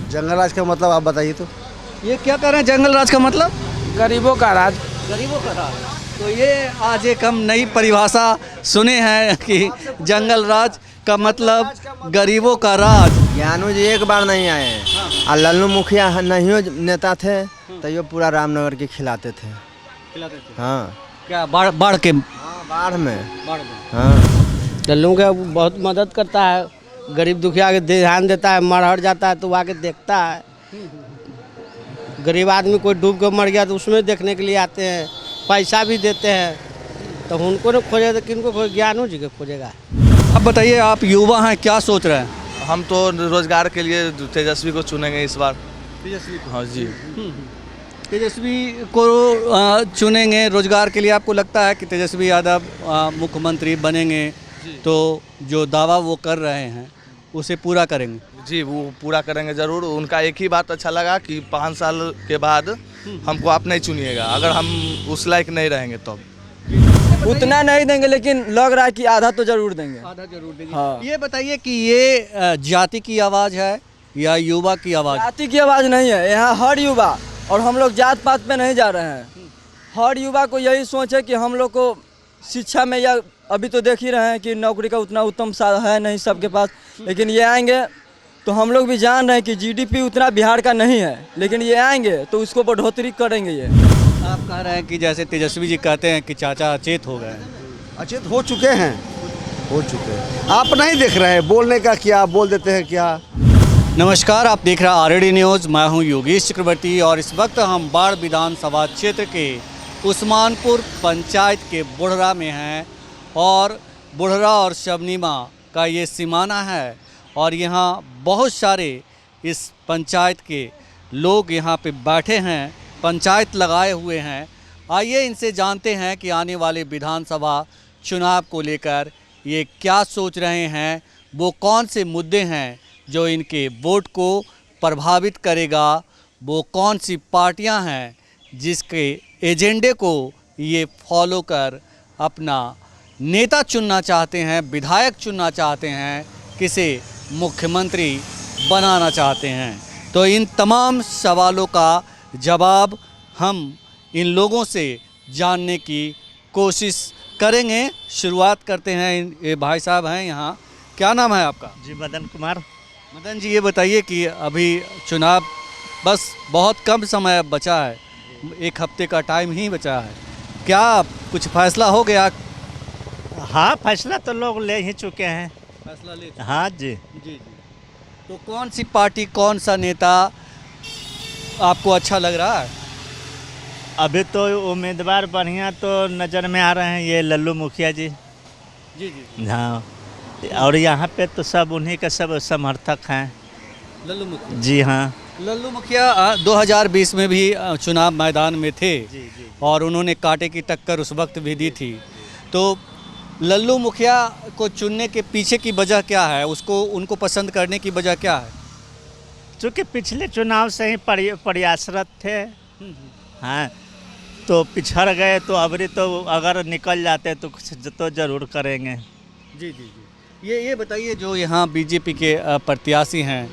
जंगल राज का मतलब आप बताइए तो। ये क्या कर रहे हैं जंगल राज का मतलब? गरीबों का राज। गरीबों का राज। तो ये आज एक हम नई परिभाषा सुने हैं कि जंगल राज का मतलब गरीबों का राज। ज्ञानू जी एक बार नहीं आए हैं और लल्लू मुखिया नहीं हो नेता थे तो ये पूरा रामनगर के खिलाते थे। हाँ क्या बाढ़ बाढ़ के हाँ बाढ़ में। हाँ। लल्लू का बहुत मदद करता है, गरीब दुखिया के ध्यान देता है, मर हट जाता है तो आके देखता है। गरीब आदमी कोई डूब के मर गया तो उसमें देखने के लिए आते हैं, पैसा भी देते हैं। तो उनको न खोजे तो किनको खोजे? ज्ञानू जी के खोजेगा। अब बताइए, आप युवा हैं, क्या सोच रहे हैं? हम तो रोजगार के लिए तेजस्वी को चुनेंगे इस बार। तेजस्वी हाँ जी। तेजस्वी को चुनेंगे रोजगार के लिए। आपको लगता है कि तेजस्वी यादव मुख्यमंत्री बनेंगे तो जो दावा वो कर रहे हैं उसे पूरा करेंगे? जी वो पूरा करेंगे ज़रूर। उनका एक ही बात अच्छा लगा कि 5 साल के बाद हमको आप नहीं चुनिएगा, अगर हम उस लायक नहीं रहेंगे तो। उतना नहीं देंगे लेकिन लग रहा है कि आधा तो जरूर देंगे। आधा जरूर देंगे। हाँ। ये बताइए कि ये जाति की आवाज़ है या युवा की आवाज़? जाति की आवाज़ नहीं है, यहाँ हर युवा, और हम लोग जात पात पे नहीं जा रहे हैं। हर युवा को यही सोच है कि हम लोग को शिक्षा में, या अभी तो देख ही रहे हैं कि नौकरी का उतना उत्तम साधन है नहीं सबके पास, लेकिन ये आएंगे तो हम लोग भी जान रहे हैं कि जीडीपी उतना बिहार का नहीं है, लेकिन ये आएंगे तो उसको बढ़ोतरी करेंगे। ये आप कह रहे हैं कि जैसे तेजस्वी जी कहते हैं कि चाचा अचेत हो गए हैं। अचेत हो चुके हैं, हो चुके हैं। आप नहीं देख रहे हैं, बोलने का क्या, बोल देते हैं क्या। नमस्कार, आप देख रहे हैं आरडी न्यूज़। मैं हूं योगेश चक्रवर्ती और इस वक्त हम बाढ़ विधानसभा क्षेत्र के उस्मानपुर पंचायत के बुढ़रा में हैं और बुढ़रा और शबनीमा का ये सीमाना है और यहाँ बहुत सारे इस पंचायत के लोग यहाँ पे बैठे हैं, पंचायत लगाए हुए हैं। आइए इनसे जानते हैं कि आने वाले विधानसभा चुनाव को लेकर ये क्या सोच रहे हैं, वो कौन से मुद्दे हैं जो इनके वोट को प्रभावित करेगा, वो कौन सी पार्टियां हैं जिसके एजेंडे को ये फॉलो कर अपना नेता चुनना चाहते हैं, विधायक चुनना चाहते हैं, किसे मुख्यमंत्री बनाना चाहते हैं। तो इन तमाम सवालों का जवाब हम इन लोगों से जानने की कोशिश करेंगे। शुरुआत करते हैं, ये भाई साहब हैं यहाँ। क्या नाम है आपका? जी मदन कुमार। मदन जी, ये बताइए कि अभी चुनाव बस बहुत कम समय बचा है, 1 हफ्ते का टाइम ही बचा है, क्या कुछ फैसला हो गया? हाँ फैसला तो लोग ले ही चुके हैं। फैसला ले? हाँ जी। जी। तो कौन सी पार्टी, कौन सा नेता आपको अच्छा लग रहा है? अभी तो उम्मीदवार बढ़िया तो नज़र में आ रहे हैं, ये लल्लू मुखिया जी। जी। हाँ, और यहाँ पे तो सब उन्हीं के सब समर्थक हैं। लल्लू मुखिया? जी हाँ। लल्लू मुखिया 2020 में भी चुनाव मैदान में थे। जी। और उन्होंने कांटे की टक्कर उस वक्त भी दी थी। तो लल्लू मुखिया को चुनने के पीछे की वजह क्या है, उसको उनको पसंद करने की वजह क्या है? चूँकि पिछले चुनाव से ही प्रयासरत थे। हाँ, तो पिछड़ गए तो अबरी तो अगर निकल जाते तो कुछ तो ज़रूर करेंगे। जी। ये बताइए, जो यहाँ बीजेपी के प्रत्याशी हैं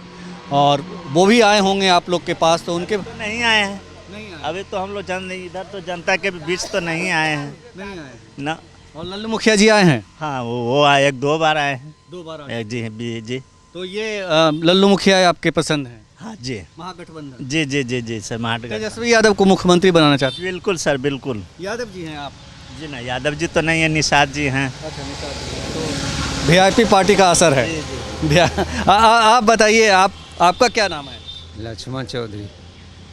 और वो भी आए होंगे आप लोग के पास, तो उनके तो नहीं आए हैं। नहीं आए? अभी तो हम लोग इधर तो जनता के बीच तो नहीं आए हैं। नहीं आए ना। और लल्लू मुखिया जी आए हैं? हाँ वो आए, 1-2 बार आए हैं। 2 बार आए? जी। तो ये लल्लू मुखिया आपके पसंद हैं? हाँ जी। महागठबंधन? जी सर, महागठबंधन। तेजस्वी यादव को मुख्यमंत्री बनाना चाहते हैं? बिल्कुल सर, बिल्कुल। यादव जी हैं आप? जी ना, यादव जी तो नहीं है, निषाद जी हैं। अच्छा, निषाद जी। तो वीआईपी पार्टी का असर है। जी। आप बताइए, आपका क्या नाम है? लक्ष्मण चौधरी।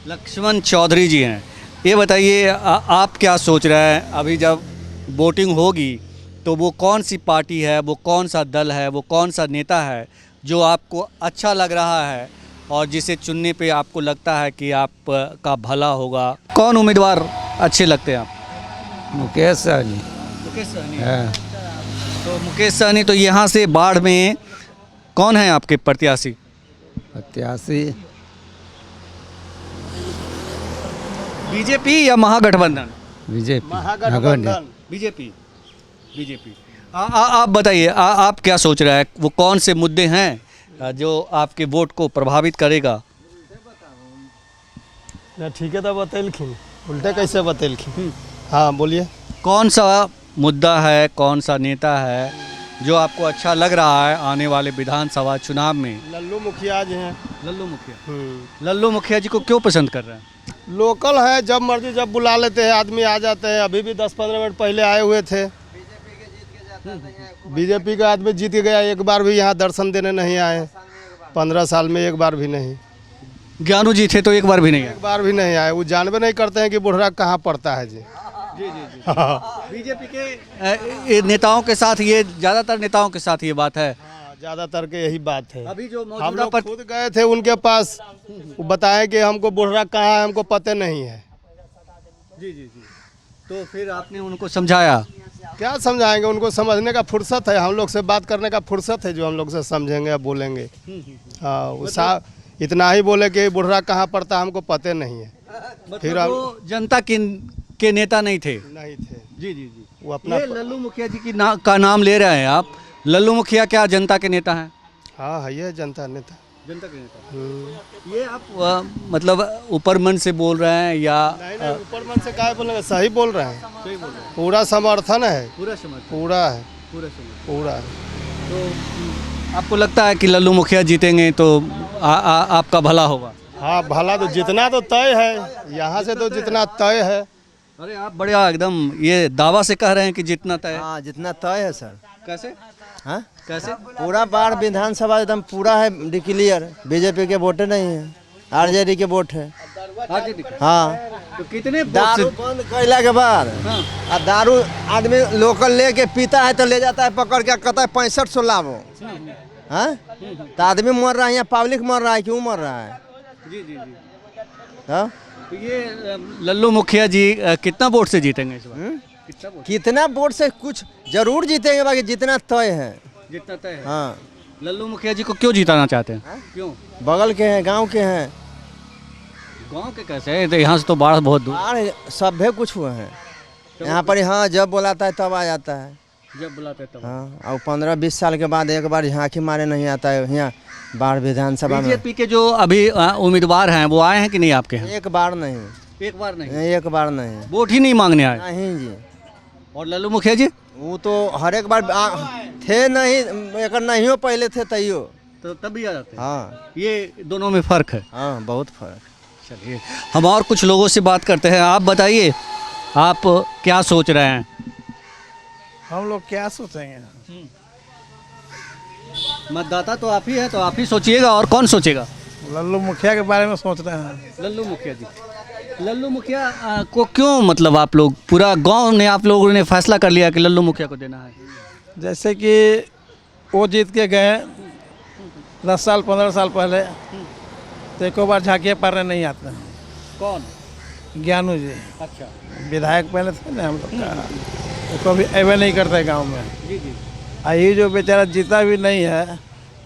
लक्ष्मण चौधरी जी हैं। ये बताइए, आप क्या सोच रहे हैं, अभी जब वोटिंग होगी तो वो कौन सी पार्टी है, वो कौन सा दल है, वो कौन सा नेता है जो आपको अच्छा लग रहा है और जिसे चुनने पे आपको लगता है कि आपका भला होगा? कौन उम्मीदवार अच्छे लगते हैं आप? मुकेश सहनी। मुकेश सहनी? हाँ। तो मुकेश सहनी, तो यहाँ से बाढ़ में कौन है आपके प्रत्याशी? प्रत्याशी बीजेपी या महागठबंधन? बीजेपी। बीजेपी। आप बताइए, आप क्या सोच रहे हैं, वो कौन से मुद्दे हैं जो आपके वोट को प्रभावित करेगा? ठीक है तो बतैलखिन, उल्टे कैसे बतैलखिन। हाँ बोलिए। कौन सा मुद्दा है, कौन सा नेता है जो आपको अच्छा लग रहा है आने वाले विधानसभा चुनाव में? लल्लू मुखिया जी हैं। लल्लू मुखिया। लल्लू मुखिया जी को क्यों पसंद कर रहे हैं? लोकल है, जब मर्जी जब बुला लेते हैं आदमी आ जाते हैं। अभी भी 10-15 मिनट पहले आए हुए थे। बीजेपी का आदमी जीत गया, एक बार भी यहाँ दर्शन देने नहीं आए। 15 साल में एक बार भी नहीं। ज्ञानू जी थे तो एक बार भी नहीं आए। एक बार भी नहीं आए। वो जानबे नहीं करते हैं कि बुढ़रा कहाँ पड़ता है जी। जी जी जी। बीजेपी के नेताओं के साथ ये, ज़्यादातर नेताओं के साथ ये बात है। ज़्यादातर के यही बात है। अभी जो हम लोग खुद गए थे उनके पास, वो बताएं कि हमको बुढ़रा कहाँ है, हमको पता नहीं है। जी जी जी। तो फिर आपने उनको समझाया? क्या समझाएंगे, उनको समझने का फुर्सत है, हम लोग से बात करने का फुर्सत है जो हम लोग से समझेंगे या बोलेंगे। हाँ वो साहब इतना ही बोले कि बुढ़रा कहाँ पड़ता हमको पता नहीं है। फिर वो जनता के नेता नहीं थे। नहीं थे। जी जी जी। वो अपना ये लल्लू मुखिया जी की का नाम ले रहे हैं आप। लल्लू मुखिया क्या जनता के नेता हैं? हाँ है, ये जनता नेता। जनता के नेता। ये आप मतलब ऊपर मन से बोल रहे हैं या? नहीं ऊपर मन से क्या बोलेंगे, सही बोल रहे हैं। सही बोल रहे हैं। पूरा समर्थन है। पूरा समर्थन। पूरा है। पूरा समर्थन। पूरा है। तो आपको लगता है कि लल्लू मुखिया जीतेंगे तो आपका भला होगा? हाँ भला तो जितना तो तय है, यहाँ से तो जितना तय है। अरे आप बढ़िया एकदम ये दावा से कह रहे हैं कि जितना तय है। हाँ जितना तय है सर। कैसे? हाँ कैसे? पूरा बाढ़ विधानसभा एकदम पूरा है क्लियर। बीजेपी के वोट नहीं है, आरजेडी के वोट है। हाँ तो कितने दारू बंद कैला के बाद दारू आदमी लोकल लेके पीता है तो ले जाता है पकड़ के, कहता है 6500 लाभो। हाँ तो आदमी मर रहा है, यहाँ पब्लिक मर रहा है, क्यों मर रहा है? जी जी जी। हाँ तो ये लल्लू मुखिया जी कितना वोट से जीतेंगे इस बार? कितना वोट से कुछ जरूर जीतेंगे, बाकी जितना तय है। जितना तय है। हाँ लल्लू मुखिया जी को क्यों जिताना चाहते हैं? क्यों? बगल के हैं, गांव के हैं। गांव के कैसे है? तो यहाँ से तो बाढ़ बहुत दूर। बाढ़ सब है, कुछ हुआ है यहाँ पर। हाँ जब बुलाता है तब आ जाता है। जब बुलाते हैं तब। हाँ और 15-20 साल के बाद एक बार झांकी मारे नहीं आता है यहाँ बाढ़ विधानसभा में। बीजेपी के जो अभी उम्मीदवार हैं वो आए हैं कि नहीं आपके यहाँ? एक बार नहीं। एक बार नहीं? एक बार नहीं। वोट ही नहीं मांगने आए? नहीं जी। और लल्लू मुखिया जी? वो तो हर एक बार थे नहीं, एक नहीं हो पहले थे तैयो तो तब भी आ जाते हैं। हाँ ये दोनों में फ़र्क है। हाँ बहुत फर्क। चलिए हम और कुछ लोगों से बात करते हैं। आप बताइए आप क्या सोच रहे हैं? हम लोग क्या सोचेंगे, मतदाता तो आप ही है, तो आप ही सोचिएगा और कौन सोचेगा? लल्लू मुखिया के बारे में सोच रहे हैं। लल्लू मुखिया जी। लल्लू मुखिया को क्यों, मतलब आप लोग पूरा गांव ने, आप लोगों ने फैसला कर लिया कि लल्लू मुखिया को देना है? जैसे कि वो जीत के गए 10 साल 15 साल पहले, तो एक बार झांकिया पारने नहीं आते हैं। कौन? ज्ञानू जी। अच्छा। विधायक पहले थे ना हम लोग का, वो कभी अवे नहीं करते गांव में। जी जी। ये जो बेचारा जीता भी नहीं है,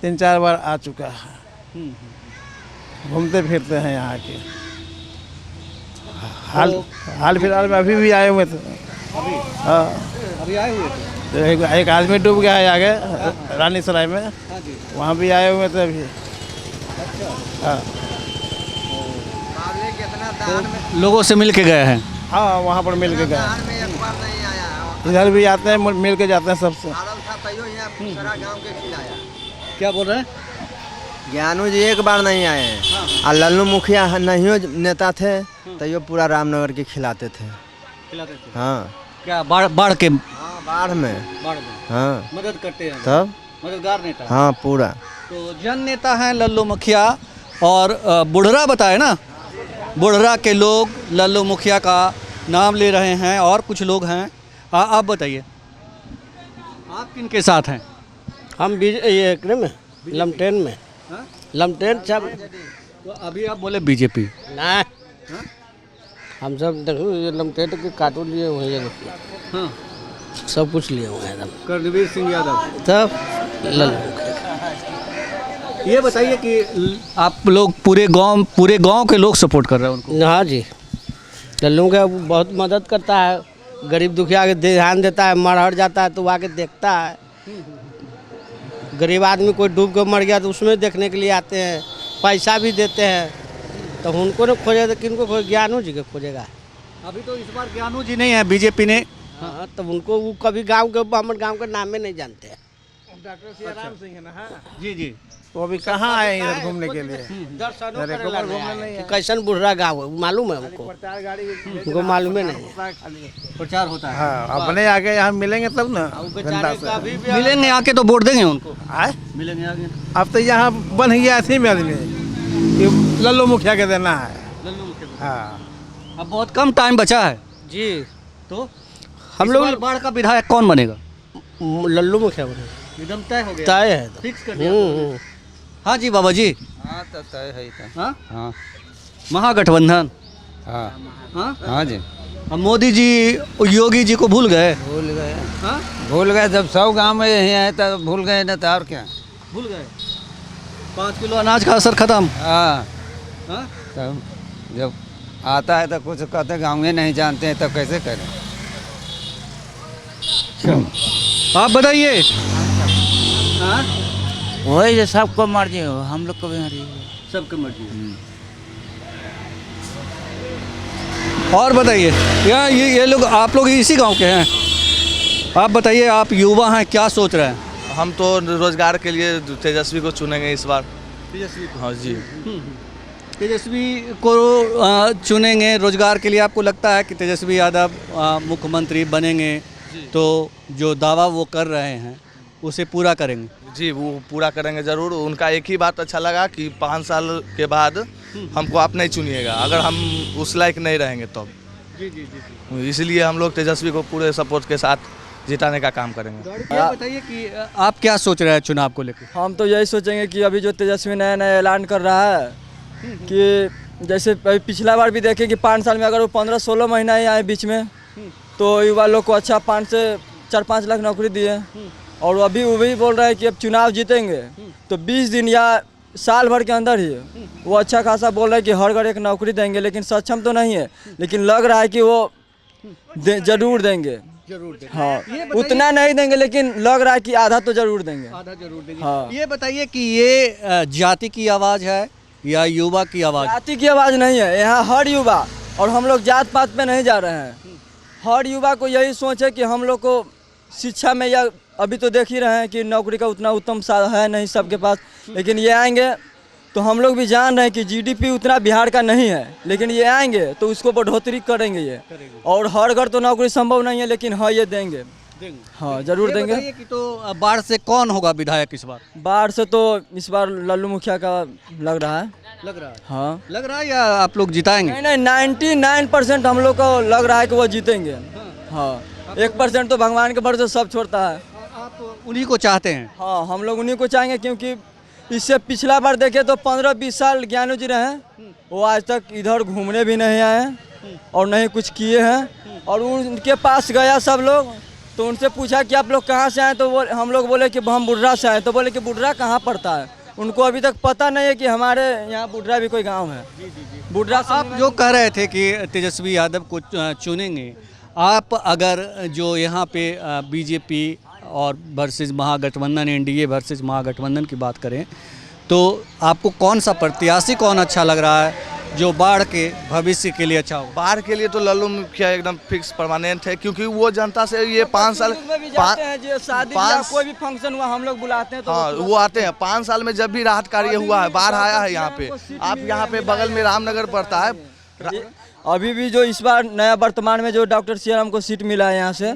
3-4 बार आ चुका है। घूमते फिरते हैं यहाँ के। हाल फिलहाल में अभी भी आए हुए थे। हाँ अभी आए हुए थे। तो एक आदमी डूब गया है आगे रानी सराय में, वहाँ भी आए हुए थे अभी। हाँ तो लोगों से मिल के गए हैं? हाँ वहाँ पर मिल के गए। इधर भी आते हैं, मिल के जाते हैं सबसे। क्या बोल रहे हैं? ज्ञानू जी एक बार नहीं आए हैं। और लल्लू मुखिया नहीं नेता थे तो ये पूरा रामनगर के खिलाते थे। हाँ क्या बाढ़ के? हाँ बाढ़ में। हाँ मदद करते हैं तब मददगार नेता। हाँ पूरा। तो जन नेता हैं लल्लू मुखिया। और बुढ़रा बताए ना, बुढ़रा के लोग लल्लू मुखिया का नाम ले रहे हैं और कुछ लोग हैं। आप बताइए आप किन के साथ हैं? हम ये में लमटेन में। हाँ? लमटेन सब। तो अभी आप बोले बीजेपी? ना हम सब देखो ये लमटेन के कार्टून लिए हुए हैं। हाँ सब कुछ लिए हुए हैं एकदम। कर्णवीर सिंह यादव। तब लल्लू। ये बताइए कि आप लोग पूरे गांव के लोग सपोर्ट कर रहे हैं उनको? हाँ जी, लल्लू का बहुत मदद करता है, गरीब दुखिया के ध्यान देता है। मर हट जाता है तो आके देखता है। गरीब आदमी कोई डूब कर मर गया तो उसमें देखने के लिए आते हैं, पैसा भी देते हैं। तो उनको ने खोजे तो किनको खोज, ज्ञानू जी के खोजेगा। अभी तो इस बार ज्ञानू जी नहीं है, बीजेपी ने। हाँ, तो उनको वो कभी गांव के हमारे गांव का नाम ही नहीं जानते हैं। डॉक्टर सियाराम सिंह है ना। हाँ, जी जी। वो अभी कहाँ आए हैं इधर घूमने के लिए? दर्शनों अरे, करे घूमने लगने नहीं आए है। कि कैसन बुढ़ा गाँव है, मालूम है हमको? प्रचार गाड़ी उनको मालूम ही नहीं है। प्रचार होता है। हाँ, अपने आगे यहाँ मिलेंगे तब ना वो जनता बेचारे से। का अभी भी मिलेंगे आके तो वोट देंगे उनको। आए? मिलेंगे आगे अब तो यहाँ बन गया ऐसे में आदमी कि लल्लू मुखिया के देना है। लल्लू मुखिया। हाँ, अब बहुत कम टाइम बचा है, जी तो हम इस लोग बार बाढ़ का विधायक कौन बनेगा? लल्लू मुखिया बने, एकदम तय हो गया, तय है। फिक्स कर दिया। हाँ जी बाबा जी। हाँ तो तय है तो। हाँ हाँ महागठबंधन। हाँ हाँ हाँ जी। अब मोदी जी योगी जी को भूल गए। भूल गए। हाँ भूल गए, जब 100 गांव में यही है तो भूल गए ना, तो और क्या। भूल गए। 5 किलो अनाज का असर खत्म। हाँ, हाँ तब जब आता है तो कुछ कहते गाँव में नहीं जानते हैं, तो कैसे करें। आप बताइए। हाँ वही जो सबको मर्जी हो, हम लोग को भी मर्जी है। सबकी मर्जी है। और बताइए, यहाँ ये लोग, आप लोग इसी गांव के हैं? आप बताइए, आप युवा हैं, क्या सोच रहे हैं? हम तो रोजगार के लिए तेजस्वी को चुनेंगे इस बार। तेजस्वी को। हाँ जी। तेजस्वी को चुनेंगे रोजगार के लिए। आपको लगता है कि तेजस्वी यादव मुख्यमंत्री बनेंगे तो जो दावा वो कर रहे हैं उसे पूरा करेंगे? जी, वो पूरा करेंगे ज़रूर। उनका एक ही बात अच्छा लगा कि 5 साल के बाद हमको आप नहीं चुनिएगा, अगर हम उस लायक नहीं रहेंगे तब। जी जी जी। इसलिए हम लोग तेजस्वी को पूरे सपोर्ट के साथ जिताने का काम करेंगे। ये बताइए कि आप क्या सोच रहे हैं चुनाव को लेकर? हम तो यही सोचेंगे कि अभी जो तेजस्वी नया नया ऐलान कर रहा है कि जैसे अभी पिछला बार भी देखे कि 5 साल में अगर वो 15-16 महीना ही आए बीच में, तो युवा लोग को अच्छा 5 से 4-5 लाख नौकरी दिए। और अभी वो भी बोल रहा है कि अब चुनाव जीतेंगे तो 20 दिन या साल भर के अंदर ही वो अच्छा खासा बोल रहा है कि हर घर एक नौकरी देंगे, लेकिन सक्षम तो नहीं है, लेकिन लग रहा है कि वो जरूर देंगे। हाँ, उतना नहीं देंगे लेकिन लग रहा है कि आधा तो जरूर देंगे। आधा जरूर देंगे। हाँ। ये बताइए कि ये जाति की आवाज़ है या युवा की आवाज़? जाति की आवाज़ नहीं है, यहाँ हर युवा, और हम लोग जात पात पे नहीं जा रहे हैं। हर युवा को यही सोच है कि हम लोग को शिक्षा में, या अभी तो देख ही रहे हैं कि नौकरी का उतना उत्तम साधन है नहीं सबके पास, लेकिन ये आएंगे तो हम लोग भी जान रहे हैं कि जीडीपी उतना बिहार का नहीं है, लेकिन ये आएंगे तो उसको बढ़ोतरी करेंगे ये। और हर घर तो नौकरी संभव नहीं है, लेकिन हाँ ये देंगे। हाँ जरूर देंगे। बताइए कि तो बाढ़ से कौन होगा विधायक इस बार? बाढ़ से तो इस बार लल्लू मुखिया का लग रहा है। लग रहा है? हाँ लग रहा है या आप लोग जिताएंगे? नहीं नहीं, 99% हम लोग को लग रहा है कि वो जीतेंगे। हाँ, 1% तो भगवान के भरोसे सब छोड़ता है। आप उन्हीं को चाहते हैं? हाँ, हम लोग उन्हीं को चाहेंगे, क्योंकि इससे पिछला बार देखे तो 15-20 साल ज्ञानू जी रहे, वो आज तक इधर घूमने भी नहीं आए हैं और नहीं कुछ किए हैं। और उनके पास गया सब लोग तो उनसे पूछा कि आप लोग कहाँ से आए, तो वो हम लोग बोले कि हम बुढ़रा से आए। तो बोले कि बुढ़रा कहाँ पड़ता है, उनको अभी तक पता नहीं है कि हमारे यहाँ बुढ़रा भी कोई गाँव है। बुढ़रा आप जो कह रहे थे कि तेजस्वी यादव को चुनेंगे, आप अगर जो यहाँ पे बीजेपी और वर्सेस महागठबंधन, एनडीए वर्सेस महागठबंधन की बात करें तो आपको कौन सा प्रत्याशी कौन अच्छा लग रहा है जो बाढ़ के भविष्य के लिए अच्छा हो? बाढ़ के लिए तो लल्लू मुखिया एकदम फिक्स परमानेंट है, क्योंकि वो जनता से ये 5 साल शादी या कोई भी फंक्शन हुआ हम लोग बुलाते हैं तो हाँ वो आते हैं। 5 साल में जब भी राहत कार्य हुआ है, बाढ़ आया है यहाँ पे, आप यहाँ पे बगल में रामनगर पड़ता है। अभी भी जो इस बार नया वर्तमान में जो डॉक्टर सियाराम को सीट मिला है यहाँ से,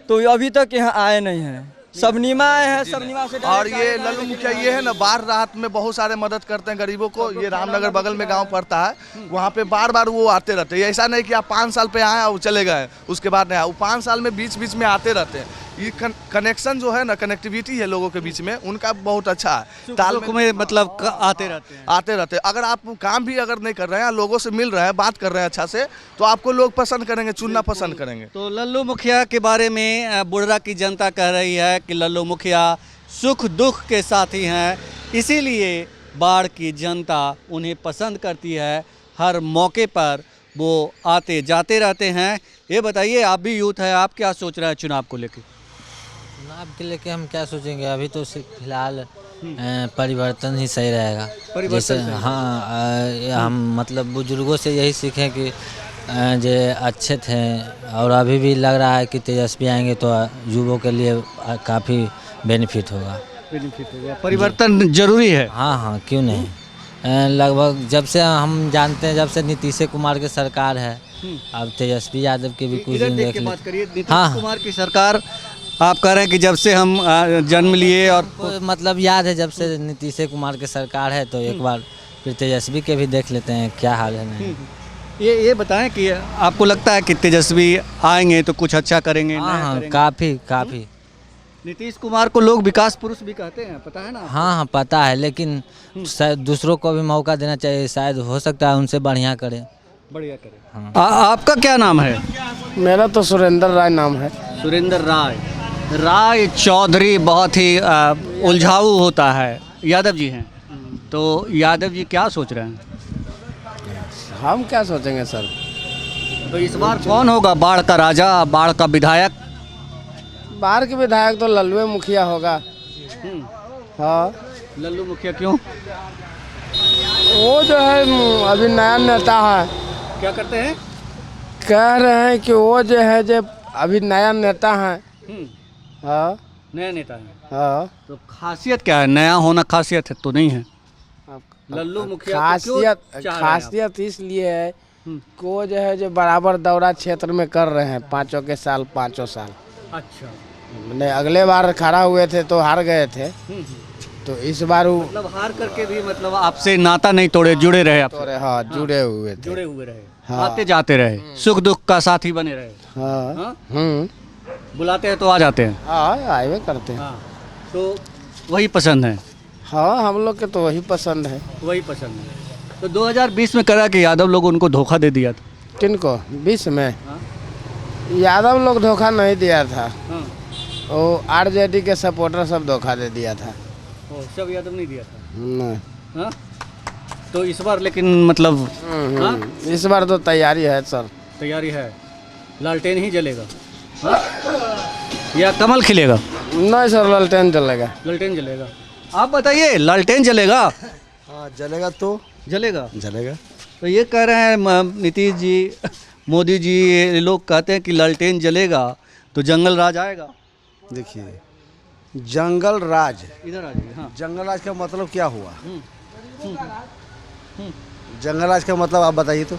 तो अभी तक यहाँ आए नहीं हैं, सब नीमा आए हैं, सब नीमा से। और ये लल्लू मुखिया ये है ना, बाढ़ राहत में बहुत सारे मदद करते हैं गरीबों को। ये रामनगर बगल में गांव पड़ता है, वहाँ पे बार बार वो आते रहते हैं। ऐसा नहीं कि आप 5 साल पे आए और चले गए उसके बाद नहीं आए, वो 5 साल में बीच बीच में आते रहते हैं। ये कनेक्शन जो है ना, कनेक्टिविटी है लोगों के बीच में, उनका बहुत अच्छा है। ताल्लुक में मतलब आते रहते हैं। अगर आप काम भी अगर नहीं कर रहे हैं, लोगों से मिल रहे हैं, बात कर रहे हैं अच्छा से, तो आपको लोग पसंद करेंगे, चुनना पसंद करेंगे। तो लल्लू मुखिया के बारे में बुढ़रा की जनता कह रही है कि लल्लू मुखिया सुख दुख के साथी हैं, इसीलिए बाढ़ की जनता उन्हें पसंद करती है। हर मौके पर वो आते जाते रहते हैं। ये बताइए, आप भी यूथ है, आप क्या सोच रहे हैं चुनाव को लेकर? चुनाव के लेके हम क्या सोचेंगे, अभी तो फिलहाल परिवर्तन ही सही रहेगा। जैसे हाँ हम मतलब बुजुर्गों से यही सीखें कि जो अच्छे थे और अभी भी लग रहा है कि तेजस्वी आएंगे तो युवाओं के लिए काफ़ी बेनिफिट होगा। परिवर्तन जरूरी है। हाँ हाँ क्यों नहीं। लगभग जब से हम जानते हैं, जब से नीतीश कुमार की सरकार है, अब तेजस्वी यादव के भी कुछ दिन देख बात करिए। नीतीश हाँ। कुमार की सरकार आप कह रहे हैं कि जब से हम जन्म लिए और मतलब याद है जब से नीतीश कुमार की सरकार है, तो एक बार फिर तेजस्वी के भी देख लेते हैं क्या हाल है। नहीं ये बताएं कि आपको लगता है कि तेजस्वी आएंगे तो कुछ अच्छा करेंगे? हाँ नया हाँ करेंगे? काफ़ी नीतीश कुमार को लोग विकास पुरुष भी कहते हैं, पता है ना? हाँ हाँ पता है, लेकिन शायद दूसरों को भी मौका देना चाहिए, शायद हो सकता है उनसे बढ़िया करें। बढ़िया करें। हाँ। आपका क्या नाम है? मेरा तो सुरेंद्र राय नाम है। सुरेंद्र राय चौधरी बहुत ही उलझाऊ होता है। यादव जी हैं, तो यादव जी क्या सोच रहे हैं? हम क्या सोचेंगे सर? तो इस बार कौन होगा बाढ़ का राजा, बाढ़ का विधायक? बाहर के विधायक तो लल्लू मुखिया होगा। हाँ लल्लू मुखिया क्यों? वो जो है अभी नया नेता है। क्या करते हैं? कह रहे हैं कि वो जो है जो अभी नया नेता है। हाँ नया नेता है। हाँ तो खासियत क्या है? नया होना खासियत है तो नहीं है? लल्लू मुखिया खासियत इसलिए है कि वो जो है जो बराबर दौरा क्षेत्र में कर रहे हैं पाँचों साल। अच्छा। मैंने अगले बार खड़ा हुए थे तो हार गए थे, तो इस बार वो मतलब हार करके भी मतलब आपसे नाता नहीं तोड़े, जुड़े रहे आपसे? तो हाँ जुड़े हुए थे, जुड़े हुए रहे। हाँ। आते जाते रहे, सुख दुख का साथी बने रहे। हाँ हाँ? बुलाते हैं तो आ जाते हैं। हाँ आए करते हैं। हाँ। तो वही पसंद है? हाँ हम लोग के तो वही पसंद है। वही पसंद है। तो 2020 में करा कि यादव लोग उनको धोखा दे दिया था। किनको? 20 में यादव लोग धोखा नहीं दिया था। वो आरजेडी के सपोर्टर सब धोखा दे दिया था। सब यादव नहीं दिया था? नहीं। हाँ? तो इस बार लेकिन मतलब इस बार तो तैयारी है सर। तैयारी है। लालटेन ही जलेगा? हाँ? या कमल खिलेगा? नहीं सर लालटेन जलेगा। लालटेन जलेगा। आप बताइए, लालटेन जलेगा? हाँ जलेगा तो जलेगा। जलेगा। तो ये कह रहे हैं नीतीश जी, मोदी जी, ये लोग कहते हैं कि लालटेन जलेगा तो जंगल राज आएगा। देखिए जंगल राज, इधर आ जाइए। हाँ। जंगल राज का मतलब क्या हुआ? जंगल राज का मतलब आप बताइए तो।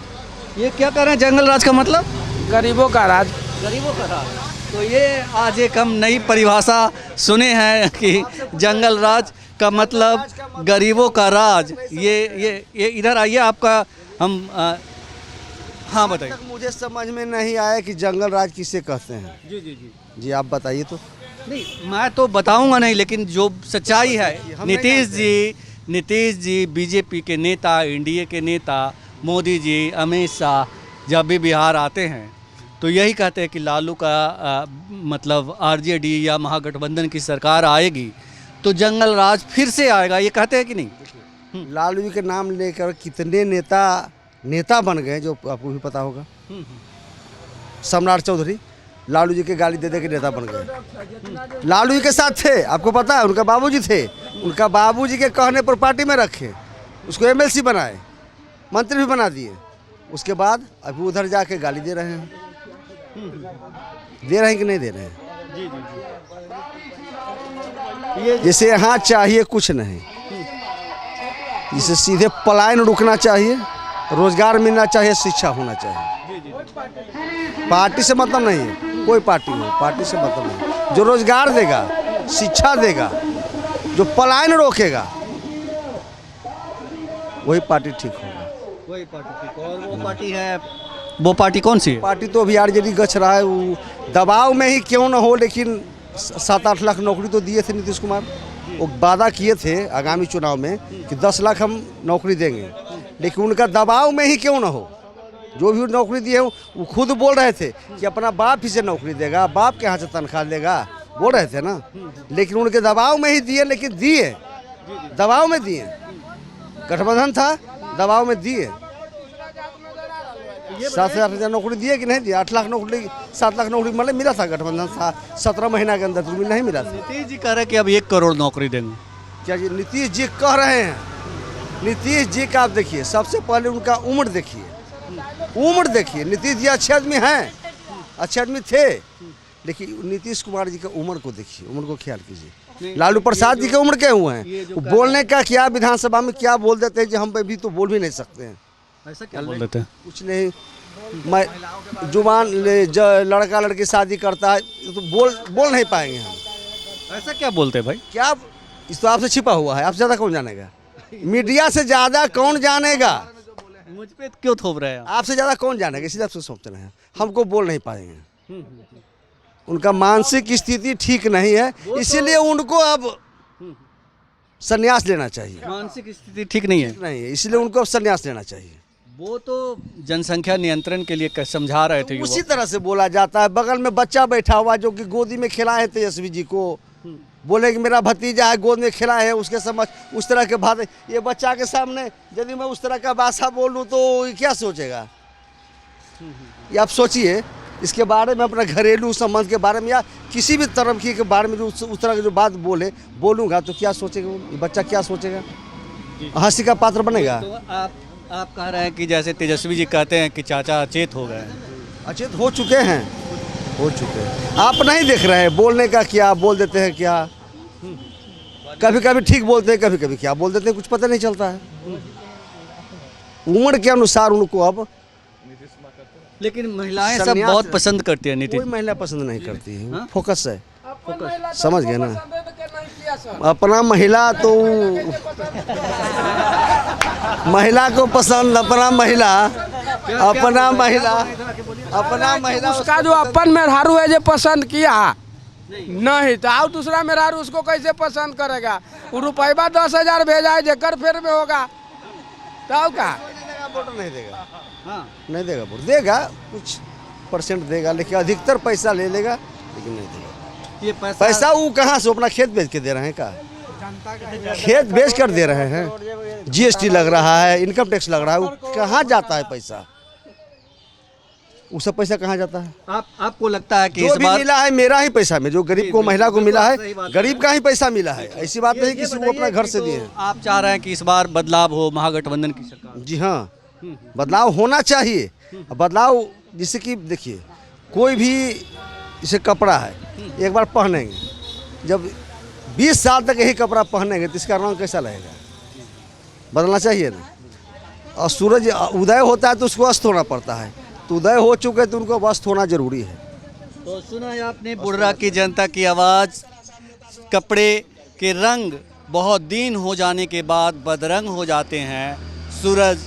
ये क्या कह रहे हैं जंगल राज का मतलब? गरीबों का राज। गरीबों का राज। तो ये आज एक हम नई परिभाषा सुने हैं कि जंगल राज का मतलब गरीबों का राज। ये इधर आइए, आपका हम हाँ बताइए। मुझे समझ में नहीं आया कि जंगल राज किसे कहते हैं। जी आप बताइए तो। नहीं मैं तो बताऊंगा नहीं, लेकिन जो सच्चाई है, नीतीश जी बीजेपी के नेता, एनडीए के नेता, मोदी जी, अमित शाह जब भी बिहार आते हैं तो यही कहते हैं कि लालू का मतलब आरजेडी या महागठबंधन की सरकार आएगी तो जंगल राज फिर से आएगा, ये कहते हैं कि नहीं? लालू जी के नाम लेकर कितने नेता बन गए जो आपको भी पता होगा। सम्राट चौधरी लालू जी के गाली दे के नेता बन गए। लालू जी के साथ थे, आपको पता है, उनका बाबूजी थे, उनका बाबूजी के कहने पर पार्टी में रखे, उसको एमएलसी बनाए, मंत्री भी बना दिए। उसके बाद अभी उधर जाके गाली दे रहे हैं। दे रहे हैं कि नहीं दे रहे हैं? जैसे यहाँ चाहिए कुछ नहीं, जिसे सीधे पलायन रुकना चाहिए, रोजगार मिलना चाहिए, शिक्षा होना चाहिए। पार्टी से मतलब नहीं है, कोई पार्टी हो, पार्टी से मतलब नहीं। जो रोजगार देगा, शिक्षा देगा, जो पलायन रोकेगा, वही पार्टी ठीक होगा। वही पार्टी ठीक। और वो पार्टी है, वो पार्टी कौन सी है? पार्टी तो अभी आरजेडी गच रहा है, वो दबाव में ही क्यों ना हो, लेकिन 7-8 लाख नौकरी तो दिए थे नीतीश कुमार। वो वादा किए थे आगामी चुनाव में कि 10 लाख हम नौकरी देंगे, लेकिन उनका दबाव में ही क्यों ना हो, जो भी नौकरी दिए वो खुद बोल रहे थे कि अपना बाप ही से नौकरी देगा, बाप के यहाँ से तनख्वाह देगा, बोल रहे थे ना, लेकिन उनके दबाव में ही दिए, लेकिन दिए दबाव में दिए। गठबंधन था, दबाव में दिए। 7,000 नौकरी दिए कि नहीं दिए? 8 लाख नौकरी, 7 लाख नौकरी मतलब मिला था, गठबंधन था 17 महीना के अंदर, तो नहीं मिला था। नीतीश जी कह रहे कि अब 1 करोड़ नौकरी देंगे। क्या जी नीतीश जी कह रहे हैं, नीतीश जी का आप देखिए, सबसे पहले उनका उम्र देखिए, उम्र देखिए। नीतीश जी अच्छे आदमी हैं, अच्छे आदमी थे, लेकिन नीतीश कुमार जी का उम्र को देखिए, उम्र को ख्याल कीजिए। लालू प्रसाद जी की उम्र क्या हुए हैं, बोलने का क्या, विधानसभा में क्या बोल देते हैं, जो हम भी तो बोल भी नहीं सकते हैं। ऐसा क्या बोल देते हैं? कुछ नहीं, मैं जुबान लड़का लड़की शादी करता है तो बोल नहीं पाएंगे हम। ऐसा क्या बोलते हैं भाई? क्या इस तो आपसे छिपा हुआ है, आपसे ज़्यादा कौन जानेगा? मीडिया से ज़्यादा कौन जानेगा? मुझ पे क्यों थोप रहे हैं? आपसे ज़्यादा कौन जानेगा, इसलिए आपसे सोचते रहे हैं, हमको बोल नहीं पाएंगे। उनका मानसिक स्थिति ठीक नहीं है, इसीलिए उनको अब संन्यास लेना चाहिए। मानसिक स्थिति ठीक नहीं है, नहीं है, इसलिए उनको अब संन्यास लेना चाहिए। वो तो जनसंख्या नियंत्रण के लिए समझा रहे थे। उसी तरह से बोला जाता है, बगल में बच्चा बैठा हुआ जो कि गोदी में खिलाए है तेजस्वी जी को, बोले कि मेरा भतीजा है गोद में खिला है, उसके समझ उस तरह के बात। ये बच्चा के सामने यदि मैं उस तरह का भाषा बोलूँ तो क्या सोचेगा? ये आप सोचिए, इसके बारे में, अपना घरेलू संबंध के बारे में या किसी भी तरफ के बारे में जो उस तरह की जो बात बोलूँगा तो क्या सोचेगा ये बच्चा, क्या सोचेगा? हंसी का पात्र बनेगा। तो आप कह रहे हैं कि जैसे तेजस्वी जी कहते हैं कि चाचा अचेत हो गए। अचेत हो चुके हैं, हो चुके हैं। आप नहीं देख रहे हैं बोलने का क्या बोल देते हैं, क्या कभी कभी ठीक बोलते हैं, कभी कभी क्या बोल देते हैं, कुछ पता नहीं चलता है। उम्र के अनुसार उनको अब, लेकिन महिलाएं सब बहुत पसंद करती है नीतीश। कोई महिला पसंद नहीं करती है, फोकस है, समझ गए ना? अपना महिला तो महिला को पसंद, अपना महिला उसका जो अपन मेहरारू है जो पसंद किया नहीं तो और दूसरा मेहरारू उसको कैसे पसंद करेगा? वो रुपया 10,000 भेजा है जेकर फेर में होगा तो का वोट नहीं देगा। हाँ, नहीं देगा वोट, देगा कुछ परसेंट देगा, लेकिन अधिकतर पैसा ले लेगा, लेकिन नहीं देगा। ये पैसा वो कहाँ से, अपना खेत बेच के दे रहे हैं का? खेत बेच कर दे रहे हैं, जीएसटी लग रहा है, इनकम टैक्स लग रहा है, वो कहाँ जाता है पैसा? वो सब पैसा कहाँ जाता है? आपको लगता है कि जो इस भी बार मिला है मेरा ही पैसा में, जो गरीब को, महिला को मिला है, गरीब का ही पैसा मिला है। ऐसी बात नहीं किसी को अपना घर से दिए हैं। आप चाह रहे हैं कि इस बार बदलाव हो, महागठबंधन की सरकार? जी हाँ, बदलाव होना चाहिए। बदलाव जिससे कि देखिए, कोई भी जैसे कपड़ा है, एक बार पहनेंगे, जब 20 साल तक यही कपड़ा पहनेंगे तो इसका रंग कैसा लगेगा? बदलना चाहिए ना। और सूरज उदय होता है तो उसको अस्त होना पड़ता है, तो उदय हो चुके तो उनको अस्त होना जरूरी है। तो सुना है आपने बुढ़रा की जनता की आवाज़। कपड़े के रंग बहुत दिन हो जाने के बाद बदरंग हो जाते हैं, सूरज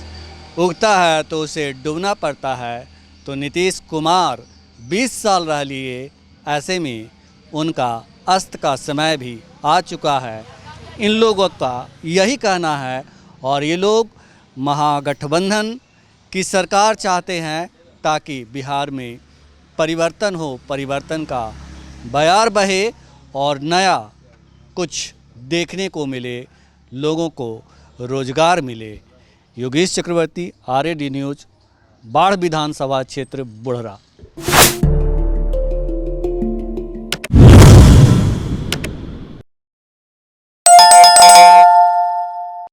उगता है तो उसे डूबना पड़ता है। तो नीतीश कुमार 20 साल रह लिए, ऐसे में उनका अस्त का समय भी आ चुका है। इन लोगों का यही कहना है, और ये लोग महागठबंधन की सरकार चाहते हैं ताकि बिहार में परिवर्तन हो, परिवर्तन का बयार बहे और नया कुछ देखने को मिले, लोगों को रोजगार मिले। योगेश चक्रवर्ती, RAD न्यूज़, बाढ़ विधानसभा क्षेत्र बुढ़रा।